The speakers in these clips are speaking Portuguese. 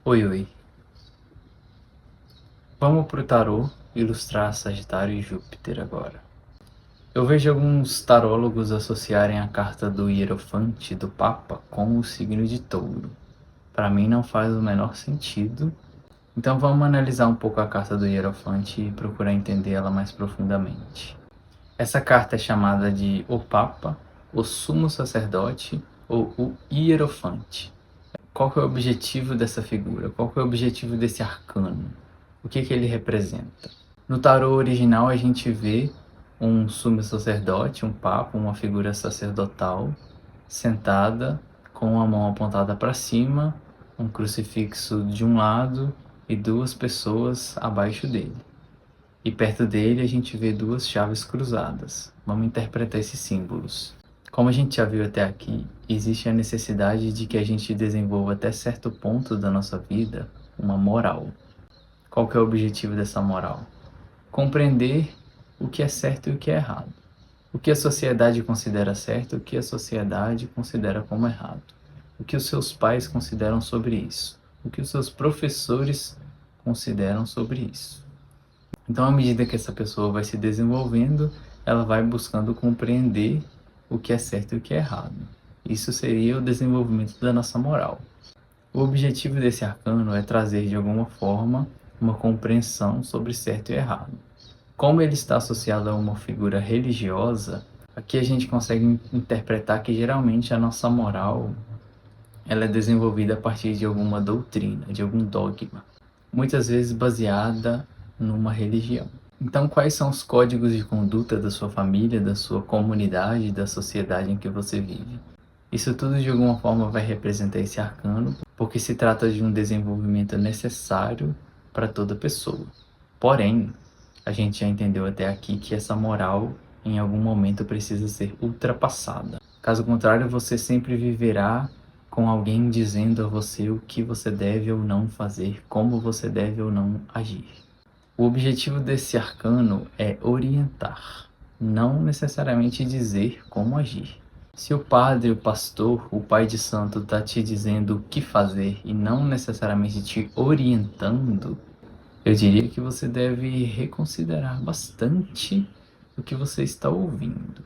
Oi, oi. Vamos pro tarô ilustrar Sagitário e Júpiter agora. Eu vejo alguns tarólogos associarem a carta do Hierofante do Papa com o signo de Touro. Para mim não faz o menor sentido. Então vamos analisar um pouco a carta do Hierofante e procurar entender ela mais profundamente. Essa carta é chamada de o Papa, o Sumo Sacerdote ou o Hierofante. Qual que é o objetivo dessa figura? Qual que é o objetivo desse arcano? O que que ele representa? No tarô original a gente vê um sumo sacerdote, um papa, uma figura sacerdotal, sentada com a mão apontada para cima, um crucifixo de um lado e duas pessoas abaixo dele. E perto dele a gente vê duas chaves cruzadas. Vamos interpretar esses símbolos. Como a gente já viu até aqui, existe a necessidade de que a gente desenvolva até certo ponto da nossa vida uma moral. Qual que é o objetivo dessa moral? Compreender o que é certo e o que é errado. O que a sociedade considera certo e o que a sociedade considera como errado. O que os seus pais consideram sobre isso. O que os seus professores consideram sobre isso. Então, à medida que essa pessoa vai se desenvolvendo, ela vai buscando compreender o que é certo e o que é errado. Isso seria o desenvolvimento da nossa moral. O objetivo desse arcano é trazer, de alguma forma, uma compreensão sobre certo e errado. Como ele está associado a uma figura religiosa, aqui a gente consegue interpretar que geralmente a nossa moral ela é desenvolvida a partir de alguma doutrina, de algum dogma, muitas vezes baseada numa religião. Então, quais são os códigos de conduta da sua família, da sua comunidade, da sociedade em que você vive? Isso tudo de alguma forma vai representar esse arcano, porque se trata de um desenvolvimento necessário para toda pessoa. Porém, a gente já entendeu até aqui que essa moral em algum momento precisa ser ultrapassada. Caso contrário, você sempre viverá com alguém dizendo a você o que você deve ou não fazer, como você deve ou não agir. O objetivo desse arcano é orientar, não necessariamente dizer como agir. Se o padre, o pastor, o pai de santo está te dizendo o que fazer e não necessariamente te orientando, eu diria que você deve reconsiderar bastante o que você está ouvindo.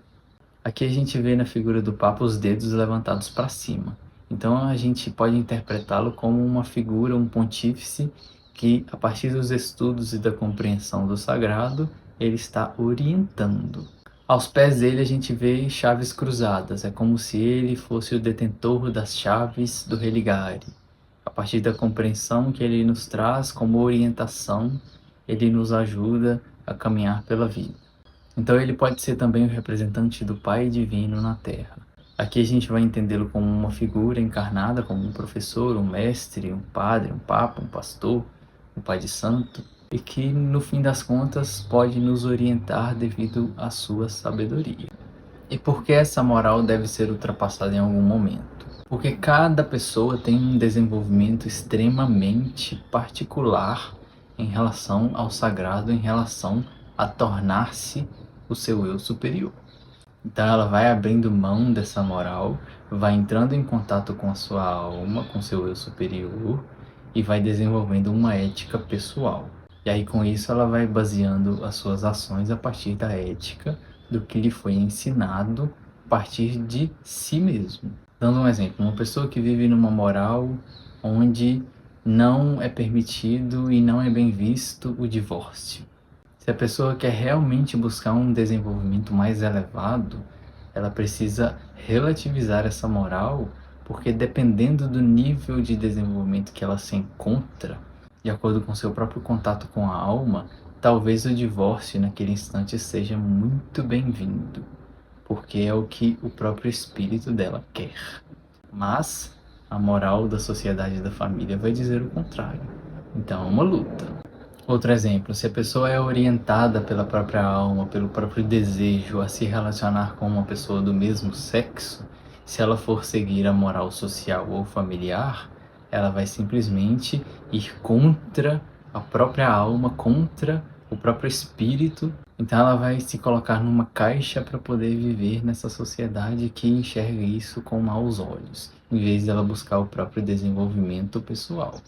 Aqui a gente vê na figura do Papa os dedos levantados para cima. Então a gente pode interpretá-lo como uma figura, um pontífice, que a partir dos estudos e da compreensão do sagrado, ele está orientando. Aos pés dele a gente vê chaves cruzadas, é como se ele fosse o detentor das chaves do religare. A partir da compreensão que ele nos traz como orientação, ele nos ajuda a caminhar pela vida. Então ele pode ser também o representante do Pai Divino na Terra. Aqui a gente vai entendê-lo como uma figura encarnada, como um professor, um mestre, um padre, um papa, um pastor, um pai de santo, e que no fim das contas pode nos orientar devido à sua sabedoria. E por que essa moral deve ser ultrapassada em algum momento? Porque cada pessoa tem um desenvolvimento extremamente particular em relação ao sagrado, em relação a tornar-se o seu eu superior. Então ela vai abrindo mão dessa moral, vai entrando em contato com a sua alma, com seu eu superior e vai desenvolvendo uma ética pessoal. E aí com isso ela vai baseando as suas ações a partir da ética do que lhe foi ensinado a partir de si mesmo. Dando um exemplo, uma pessoa que vive numa moral onde não é permitido e não é bem visto o divórcio. Se a pessoa quer realmente buscar um desenvolvimento mais elevado, ela precisa relativizar essa moral, porque dependendo do nível de desenvolvimento que ela se encontra, de acordo com seu próprio contato com a alma, talvez o divórcio naquele instante seja muito bem-vindo, porque é o que o próprio espírito dela quer. Mas a moral da sociedade e da família vai dizer o contrário. Então é uma luta. Outro exemplo, se a pessoa é orientada pela própria alma, pelo próprio desejo a se relacionar com uma pessoa do mesmo sexo, se ela for seguir a moral social ou familiar, ela vai simplesmente ir contra a própria alma, contra o próprio espírito. Então ela vai se colocar numa caixa para poder viver nessa sociedade que enxerga isso com maus olhos, em vez de ela buscar o próprio desenvolvimento pessoal.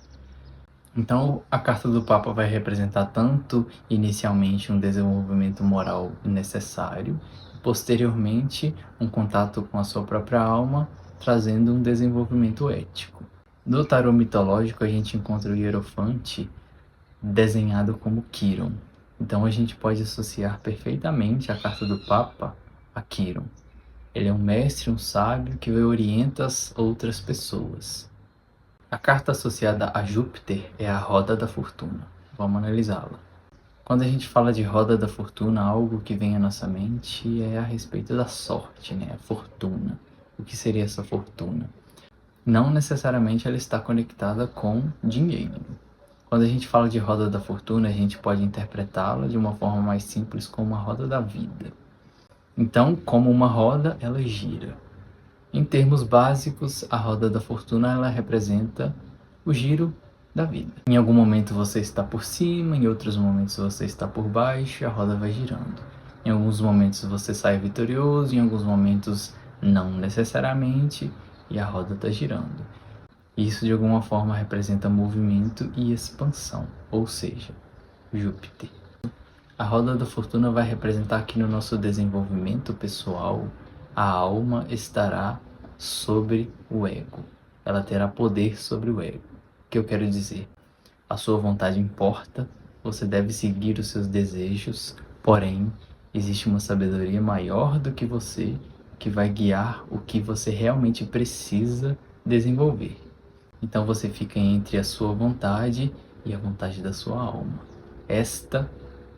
Então, a carta do Papa vai representar tanto inicialmente um desenvolvimento moral necessário, posteriormente um contato com a sua própria alma, trazendo um desenvolvimento ético. No tarô mitológico, a gente encontra o Hierofante desenhado como Quiron. Então, a gente pode associar perfeitamente a carta do Papa a Quiron. Ele é um mestre, um sábio que orienta as outras pessoas. A carta associada a Júpiter é a Roda da Fortuna. Vamos analisá-la. Quando a gente fala de Roda da Fortuna, algo que vem à nossa mente é a respeito da sorte, né? A fortuna. O que seria essa fortuna? Não necessariamente ela está conectada com dinheiro. Quando a gente fala de Roda da Fortuna, a gente pode interpretá-la de uma forma mais simples como a roda da vida. Então, como uma roda, ela gira. Em termos básicos, a roda da fortuna ela representa o giro da vida. Em algum momento você está por cima, em outros momentos você está por baixo e a roda vai girando. Em alguns momentos você sai vitorioso, em alguns momentos não necessariamente, e a roda está girando. Isso de alguma forma representa movimento e expansão, ou seja, Júpiter. A roda da fortuna vai representar que no nosso desenvolvimento pessoal, a alma estará sobre o ego. Ela terá poder sobre o ego. O que eu quero dizer? A sua vontade importa, você deve seguir os seus desejos, porém, existe uma sabedoria maior do que você que vai guiar o que você realmente precisa desenvolver. Então você fica entre a sua vontade e a vontade da sua alma. Esta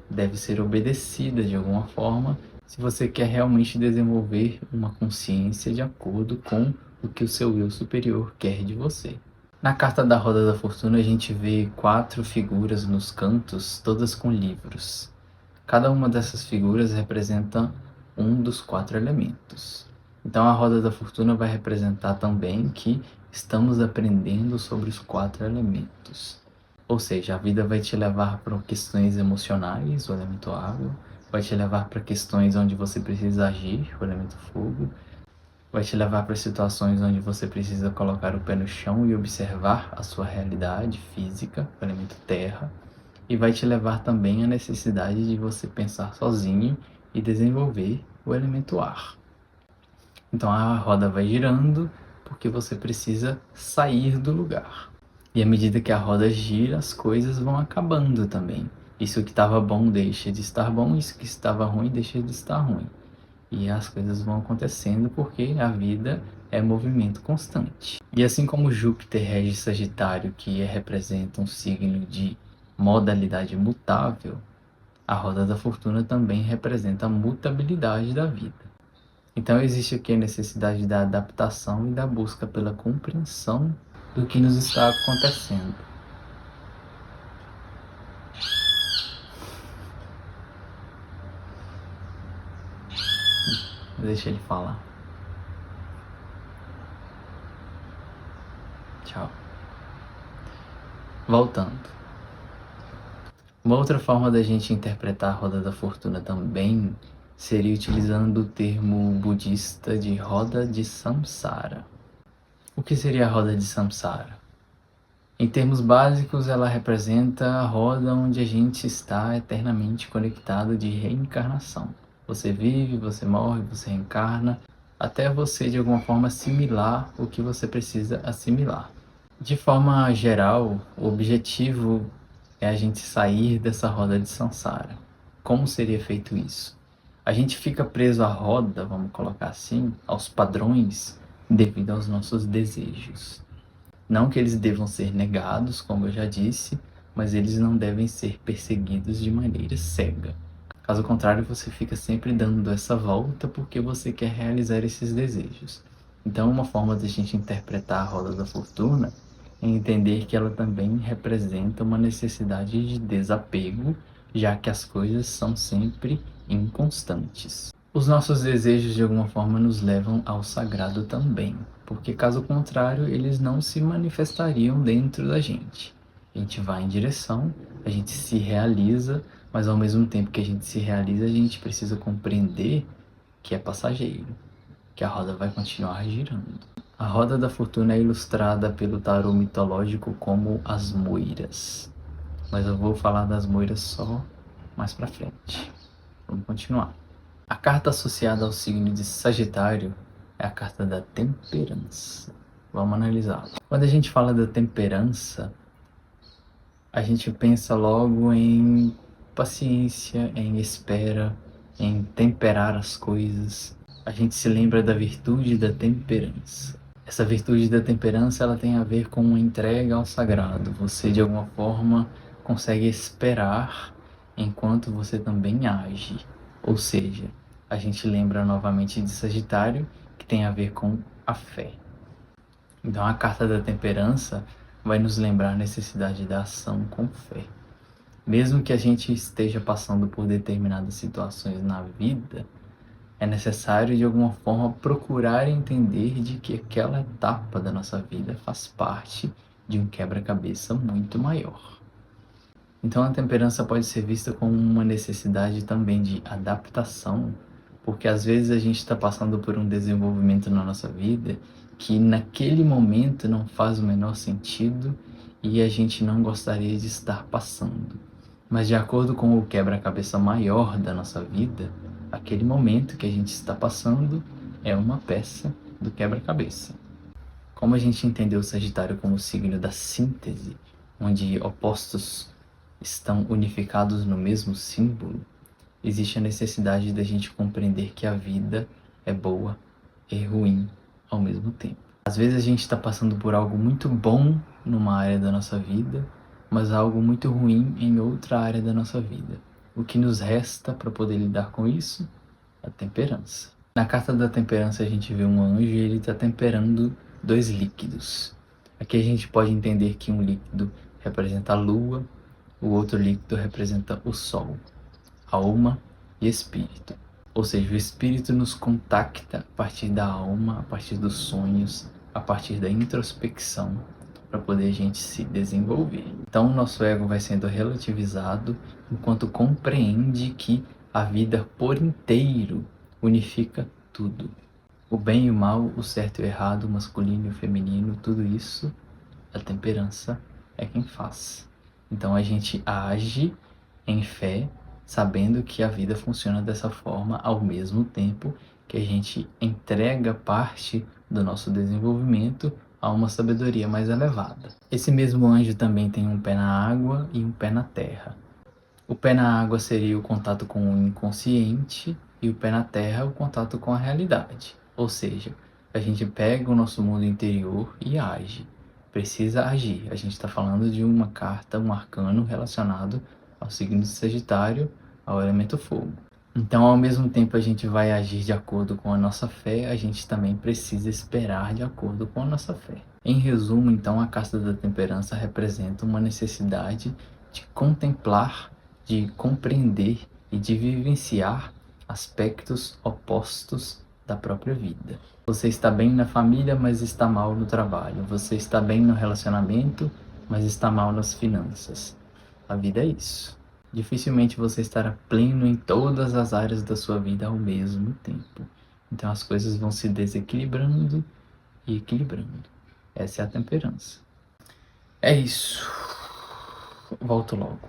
deve ser obedecida de alguma forma se você quer realmente desenvolver uma consciência de acordo com o que o seu eu superior quer de você. Na carta da Roda da Fortuna a gente vê 4 figuras nos cantos, todas com livros. Cada uma dessas figuras representa um dos 4 elementos. Então a Roda da Fortuna vai representar também que estamos aprendendo sobre os 4 elementos. Ou seja, a vida vai te levar para questões emocionais, o elemento água, vai te levar para questões onde você precisa agir, o elemento fogo, vai te levar para situações onde você precisa colocar o pé no chão e observar a sua realidade física, o elemento terra, e vai te levar também à necessidade de você pensar sozinho e desenvolver o elemento ar. Então a roda vai girando porque você precisa sair do lugar. E à medida que a roda gira, as coisas vão acabando também. Isso que estava bom deixa de estar bom, isso que estava ruim deixa de estar ruim. E as coisas vão acontecendo porque a vida é movimento constante. E assim como Júpiter rege Sagitário, que representa um signo de modalidade mutável, a roda da fortuna também representa a mutabilidade da vida. Então existe aqui a necessidade da adaptação e da busca pela compreensão do que nos está acontecendo. Deixa ele falar. Tchau. Voltando. Uma outra forma da gente interpretar a roda da fortuna também seria utilizando o termo budista de roda de samsara. O que seria a roda de samsara? Em termos básicos, ela representa a roda onde a gente está eternamente conectado de reencarnação. Você vive, você morre, você reencarna, até você de alguma forma assimilar o que você precisa assimilar. De forma geral, o objetivo é a gente sair dessa roda de samsara. Como seria feito isso? A gente fica preso à roda, vamos colocar assim, aos padrões, devido aos nossos desejos. Não que eles devam ser negados, como eu já disse, mas eles não devem ser perseguidos de maneira cega. Caso contrário, você fica sempre dando essa volta porque você quer realizar esses desejos. Então, uma forma de a gente interpretar a roda da fortuna é entender que ela também representa uma necessidade de desapego, já que as coisas são sempre inconstantes. Os nossos desejos de alguma forma nos levam ao sagrado também, porque caso contrário eles não se manifestariam dentro da gente. A gente vai em direção, a gente se realiza, mas ao mesmo tempo que a gente se realiza, a gente precisa compreender que é passageiro, que a roda vai continuar girando. A roda da fortuna é ilustrada pelo tarô mitológico como as moiras, mas eu vou falar das moiras só mais pra frente. Vamos continuar. A carta associada ao signo de Sagitário é a carta da temperança. Vamos analisar. Quando a gente fala da temperança, a gente pensa logo em paciência, em espera, em temperar as coisas. A gente se lembra da virtude da temperança. Essa virtude da temperança, ela tem a ver com uma entrega ao sagrado. Você, de alguma forma, consegue esperar enquanto você também age. Ou seja, a gente lembra novamente de Sagitário, que tem a ver com a fé. Então, a carta da temperança vai nos lembrar a necessidade da ação com fé. Mesmo que a gente esteja passando por determinadas situações na vida, é necessário de alguma forma procurar entender de que aquela etapa da nossa vida faz parte de um quebra-cabeça muito maior. Então a temperança pode ser vista como uma necessidade também de adaptação, porque às vezes a gente está passando por um desenvolvimento na nossa vida que naquele momento não faz o menor sentido e a gente não gostaria de estar passando. Mas de acordo com o quebra-cabeça maior da nossa vida, aquele momento que a gente está passando é uma peça do quebra-cabeça. Como a gente entendeu o Sagitário como o signo da síntese, onde opostos estão unificados no mesmo símbolo, existe a necessidade da gente compreender que a vida é boa e ruim ao mesmo tempo. Às vezes a gente está passando por algo muito bom numa área da nossa vida, mas algo muito ruim em outra área da nossa vida. O que nos resta para poder lidar com isso? A temperança. Na carta da temperança a gente vê um anjo e ele está temperando 2 líquidos. Aqui a gente pode entender que um líquido representa a lua, o outro líquido representa o sol, alma e espírito. Ou seja, o espírito nos contacta a partir da alma, a partir dos sonhos, a partir da introspecção, para poder a gente se desenvolver. Então o nosso ego vai sendo relativizado enquanto compreende que a vida por inteiro unifica tudo. O bem e o mal, o certo e o errado, o masculino e o feminino, tudo isso, a temperança é quem faz. Então a gente age em fé, sabendo que a vida funciona dessa forma, ao mesmo tempo que a gente entrega parte do nosso desenvolvimento a uma sabedoria mais elevada. Esse mesmo anjo também tem um pé na água e um pé na terra. O pé na água seria o contato com o inconsciente e o pé na terra o contato com a realidade. Ou seja, a gente pega o nosso mundo interior e age. Precisa agir. A gente está falando de uma carta, um arcano relacionado ao signo de Sagitário, ao elemento fogo. Então, ao mesmo tempo a gente vai agir de acordo com a nossa fé, a gente também precisa esperar de acordo com a nossa fé. Em resumo, então, a carta da temperança representa uma necessidade de contemplar, de compreender e de vivenciar aspectos opostos da própria vida. Você está bem na família, mas está mal no trabalho. Você está bem no relacionamento, mas está mal nas finanças. A vida é isso. Dificilmente você estará pleno em todas as áreas da sua vida ao mesmo tempo. Então as coisas vão se desequilibrando e equilibrando. Essa é a temperança. É isso. Volto logo.